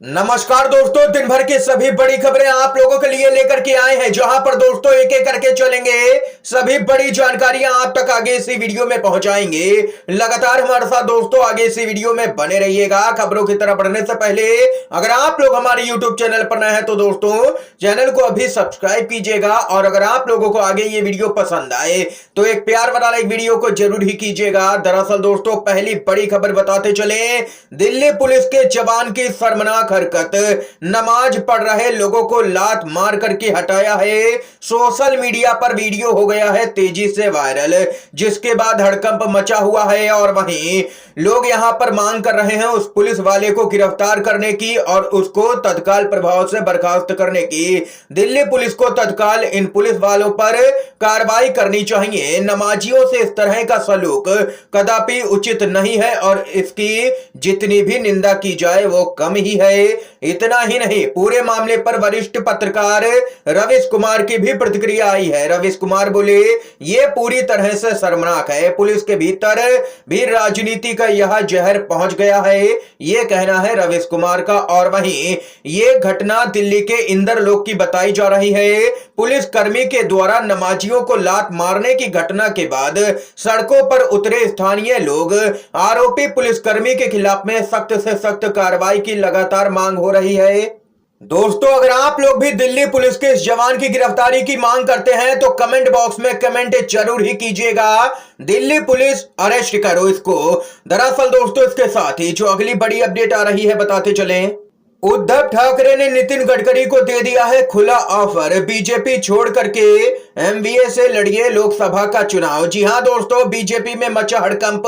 नमस्कार दोस्तों, दिन भर की सभी बड़ी खबरें आप लोगों के लिए लेकर के आए हैं, जहां पर दोस्तों एक एक करके चलेंगे। सभी बड़ी जानकारियां आप तक आगे इसी वीडियो में पहुंचाएंगे। लगातार हमारे साथ दोस्तों आगे इसी वीडियो में बने रहिएगा। खबरों की तरफ बढ़ने से पहले अगर आप लोग हमारे यूट्यूब चैनल पर नए हैं तो दोस्तों चैनल को अभी सब्सक्राइब कीजिएगा, और अगर आप लोगों को आगे ये वीडियो पसंद आए तो एक प्यार वाला एक वीडियो को जरूर ही कीजिएगा। दरअसल दोस्तों पहली बड़ी खबर बताते चले, दिल्ली पुलिस के जवान की शर्मनाक हरकत, नमाज पढ़ रहे लोगों को लात मार करके हटाया है। सोशल मीडिया पर वीडियो हो गया है तेजी से वायरल, जिसके बाद हड़कंप मचा हुआ है। और वहीं लोग यहां पर मांग कर रहे हैं उस पुलिस वाले को गिरफ्तार करने की और उसको तत्काल प्रभाव से बर्खास्त करने की। दिल्ली पुलिस को तत्काल इन पुलिस वालों पर कार्रवाई करनी चाहिए। नमाजियों से इस तरह का सलूक कदापि उचित नहीं है और इसकी जितनी भी निंदा की जाए वो कम ही है। इतना ही नहीं, पूरे मामले पर वरिष्ठ पत्रकार रवीश कुमार की भी प्रतिक्रिया आई है। रवीश कुमार बोले, ये पूरी तरह से शर्मनाक है। पुलिस के भीतर भी राजनीति का यह जहर पहुंच गया है, ये कहना है रवीश कुमार का। और वहीं ये घटना दिल्ली के इंदरलोक की बताई जा रही है। पुलिस कर्मी के द्वारा नमाजियों को लात मारने की घटना के बाद सड़कों पर उतरे स्थानीय लोग आरोपी पुलिसकर्मी के खिलाफ में सख्त से सख्त कार्रवाई की लगातार मांग हो रही है। दोस्तों अगर आप लोग भी दिल्ली पुलिस के इस जवान की गिरफ्तारी की मांग करते हैं तो कमेंट बॉक्स में कमेंट जरूर ही कीजिएगा। दिल्ली पुलिस अरेस्ट करो इसको। दरअसल दोस्तों इसके साथ ही जो अगली बड़ी अपडेट आ रही है बताते चलें, उद्धव ठाकरे ने नितिन गडकरी को दे दिया है खुला ऑफर, बीजेपी छोड़ करके एमवीए से लड़िए लोकसभा का चुनाव। जी हां दोस्तों, बीजेपी में मचा हड़कंप,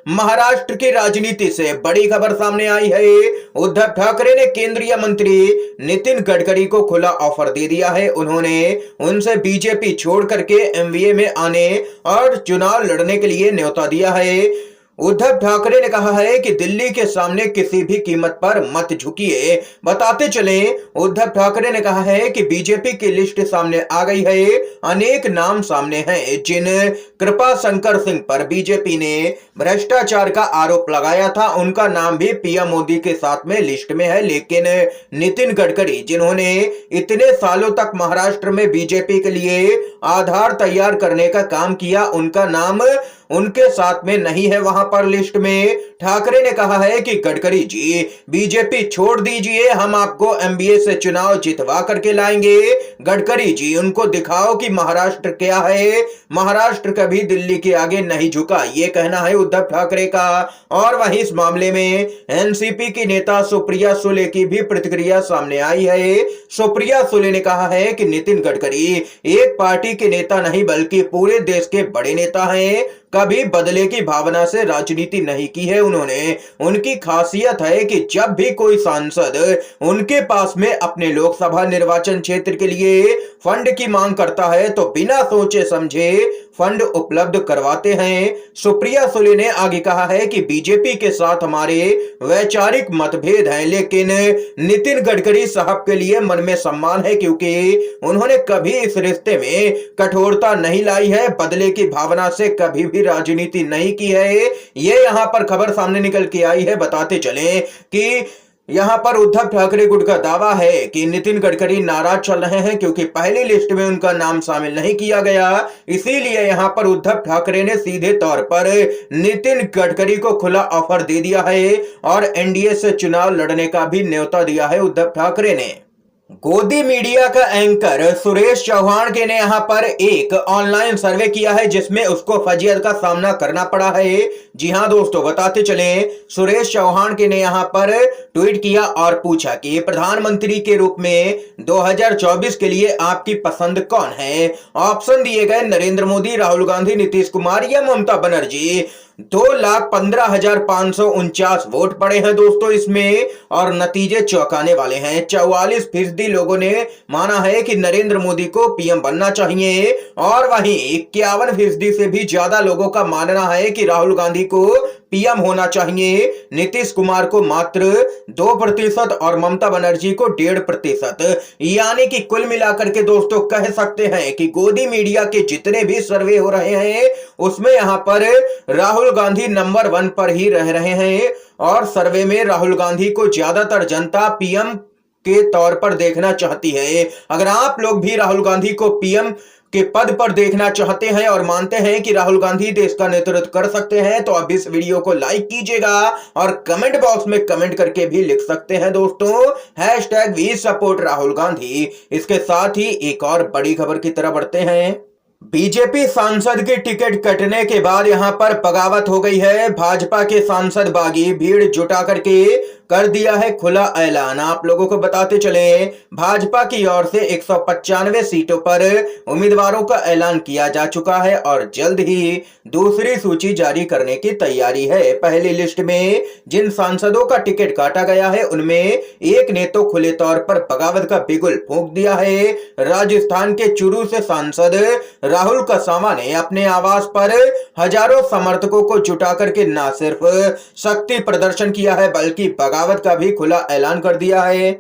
महाराष्ट्र की राजनीति से बड़ी खबर सामने आई है। उद्धव ठाकरे ने केंद्रीय मंत्री नितिन गडकरी को खुला ऑफर दे दिया है। उन्होंने उनसे बीजेपी छोड़ करके एमवीए में आने और चुनाव लड़ने के लिए न्योता दिया है। उद्धव ठाकरे ने कहा है कि दिल्ली के सामने किसी भी कीमत पर मत झुकिए। बताते चलें, उद्धव ठाकरे ने कहा है कि बीजेपी की लिस्ट सामने आ गई है। अनेक नाम सामने हैं जिन कृपा शंकर सिंह पर बीजेपी ने भ्रष्टाचार का आरोप लगाया था, उनका नाम भी पीएम मोदी के साथ में लिस्ट में है। लेकिन नितिन गडकरी, जिन्होंने इतने सालों तक महाराष्ट्र में बीजेपी के लिए आधार तैयार करने का काम किया, उनका नाम उनके साथ में नहीं है वहां पर लिस्ट में। ठाकरे ने कहा है कि गडकरी जी बीजेपी छोड़ दीजिए, हम आपको एमबीए से चुनाव जितवा करके लाएंगे। गडकरी जी उनको दिखाओ कि महाराष्ट्र क्या है। महाराष्ट्र कभी दिल्ली के आगे नहीं झुका, ये कहना है उद्धव ठाकरे का। और वहीं इस मामले में एनसीपी की नेता सुप्रिया सुले की भी प्रतिक्रिया सामने आई है। सुप्रिया सुले ने कहा है कि नितिन गडकरी एक पार्टी के नेता नहीं बल्कि पूरे देश के बड़े नेता हैं, कभी बदले की भावना से राजनीति नहीं की है उन्होंने। उनकी खासियत है कि जब भी कोई सांसद उनके पास में अपने लोकसभा निर्वाचन क्षेत्र के लिए फंड की मांग करता है तो बिना सोचे समझे फंड उपलब्ध करवाते हैं। सुप्रिया सुले ने आगे कहा है कि बीजेपी के साथ हमारे वैचारिक मतभेद हैं, लेकिन नितिन गडकरी साहब के लिए मन में सम्मान है क्योंकि उन्होंने कभी इस रिश्ते में कठोरता नहीं लाई है, बदले की भावना से कभी भी राजनीति नहीं की है। ये यहां पर खबर सामने निकल के आई है। बताते चलें कि यहां पर उद्धव ठाकरे गुट का दावा है कि नितिन गडकरी नाराज चल रहे हैं क्योंकि पहली लिस्ट में उनका नाम शामिल नहीं किया गया। इसीलिए यहां पर उद्धव ठाकरे ने सीधे तौर पर नितिन गडकरी को खुला ऑफर दे दिया है और एनडीए से चुनाव लड़ने का भी न्योता दिया है उद्धव ठाकरे ने। गोदी मीडिया का एंकर सुरेश चौहान के ने यहां पर एक ऑनलाइन सर्वे किया है जिसमें उसको फजीयत का सामना करना पड़ा है। जी हां दोस्तों, बताते चलें, सुरेश चौहान के ने यहां पर ट्वीट किया और पूछा कि प्रधानमंत्री के रूप में 2024 के लिए आपकी पसंद कौन है। ऑप्शन दिए गए नरेंद्र मोदी, राहुल गांधी, नीतीश कुमार या ममता बनर्जी। 2,15,549 वोट पड़े हैं दोस्तों इसमें और नतीजे चौंकाने वाले हैं। 44% लोगों ने माना है कि नरेंद्र मोदी को पीएम बनना चाहिए और वहीं 51% से भी ज्यादा लोगों का मानना है कि राहुल गांधी को पीएम होना चाहिए। नीतीश कुमार को मात्र 2% और ममता बनर्जी को 1.5%, यानी कि कुल मिलाकर के दोस्तों कह सकते हैं कि गोदी मीडिया के जितने भी सर्वे हो रहे हैं उसमें यहां पर राहुल गांधी नंबर 1 पर ही रह रहे हैं और सर्वे में राहुल गांधी को ज्यादातर जनता पीएम के तौर पर देखना चाहती है। अगर आप लोग भी राहुल गांधी को पीएम के पद पर देखना चाहते हैं और मानते हैं कि राहुल गांधी देश का नेतृत्व कर सकते हैं तो अब इस वीडियो को लाइक कीजिएगा और कमेंट बॉक्स में कमेंट करके भी लिख सकते हैं दोस्तों #वी सपोर्ट राहुल गांधी। इसके साथ ही एक और बड़ी खबर की तरफ बढ़ते हैं। बीजेपी सांसद की टिकट कटने के बाद यहां पर बगावत हो गई है। भाजपा के सांसद बागी भीड़ जुटा करके कर दिया है खुला ऐलान। आप लोगों को बताते चले भाजपा की ओर से 195 सीटों पर उम्मीदवारों का ऐलान किया जा चुका है और जल्द ही दूसरी सूची जारी करने की तैयारी है। पहली लिस्ट में जिन सांसदों का टिकट काटा गया है उनमें एक ने तो खुले तौर पर बगावत का बिगुल फूंक दिया है। राजस्थान के चुरू से सांसद राहुल कसावा ने अपने आवास पर हजारों समर्थकों को जुटा करके न सिर्फ शक्ति प्रदर्शन किया है बल्कि बगावत का भी खुला ऐलान कर दिया है।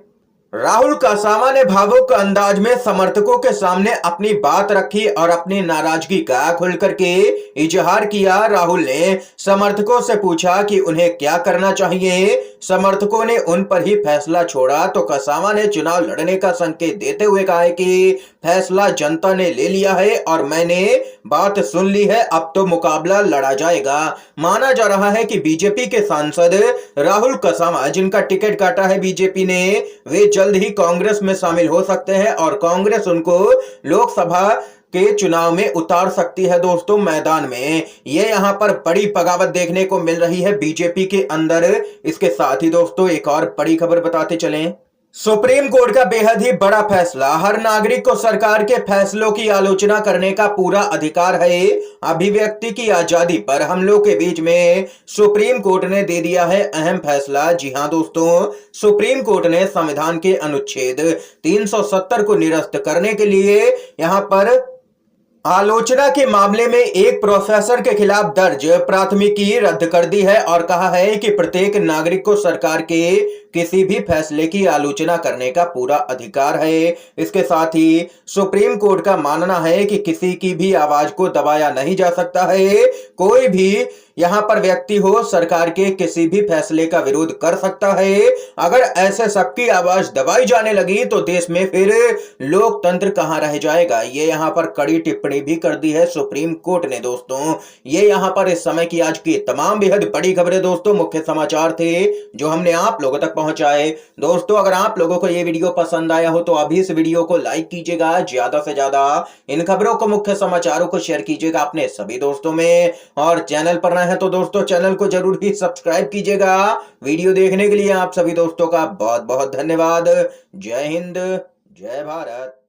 राहुल कसावा ने भावुक अंदाज में समर्थकों के सामने अपनी बात रखी और अपनी नाराजगी का खुल करके इजहार किया। राहुल ने समर्थकों से पूछा कि उन्हें क्या करना चाहिए। समर्थकों ने उन पर ही फैसला छोड़ा तो कसावा ने चुनाव लड़ने का संकेत देते हुए कहा कि फैसला जनता ने ले लिया है और मैंने बात सुन ली है, अब तो मुकाबला लड़ा जाएगा। माना जा रहा है कि बीजेपी के सांसद राहुल कसावा जिनका टिकट काटा है बीजेपी ने, वे जल्द ही कांग्रेस में शामिल हो सकते हैं और कांग्रेस उनको लोकसभा के चुनाव में उतार सकती है दोस्तों मैदान में। ये यहां पर बड़ी बगावत देखने को मिल रही है बीजेपी के अंदर। इसके साथ ही दोस्तों एक और बड़ी खबर बताते चलें। सुप्रीम कोर्ट का बेहद ही बड़ा फैसला। हर नागरिक को सरकार के फैसलों की आलोचना करने का पूरा अधिकार है। अभिव्यक्ति की आजादी पर हमलों के बीच में सुप्रीम कोर्ट ने दे दिया है अहम फैसला। जी हां दोस्तों, सुप्रीम कोर्ट ने संविधान के अनुच्छेद 370 को निरस्त करने के लिए यहां पर आलोचना के मामले में एक प्रोफेसर के खिलाफ दर्ज प्राथमिकी रद्द कर दी है और कहा है कि प्रत्येक नागरिक को सरकार के किसी भी फैसले की आलोचना करने का पूरा अधिकार है। इसके साथ ही सुप्रीम कोर्ट का मानना है कि किसी की भी आवाज को दबाया नहीं जा सकता है। कोई भी यहां पर व्यक्ति हो सरकार के किसी भी फैसले का विरोध कर सकता है। अगर ऐसे सबकी आवाज दबाई जाने लगी तो देश में फिर लोकतंत्र कहां रह जाएगा। ये यहां पर कड़ी टिप्पणी भी कर दी है सुप्रीम कोर्ट ने दोस्तों। ये यहां पर इस समय की आज की तमाम बेहद बड़ी खबरें दोस्तों, मुख्य समाचार थे जो हमने आप लोगों तक पहुंचाए। दोस्तों अगर आप लोगों को ये वीडियो पसंद आया हो तो अभी इस वीडियो को लाइक कीजिएगा, ज्यादा से ज्यादा इन खबरों को, मुख्य समाचारों को शेयर कीजिएगा अपने सभी दोस्तों में और चैनल पर है तो दोस्तों चैनल को जरूर ही सब्सक्राइब कीजिएगा। वीडियो देखने के लिए आप सभी दोस्तों का बहुत बहुत धन्यवाद। जय हिंद, जय भारत।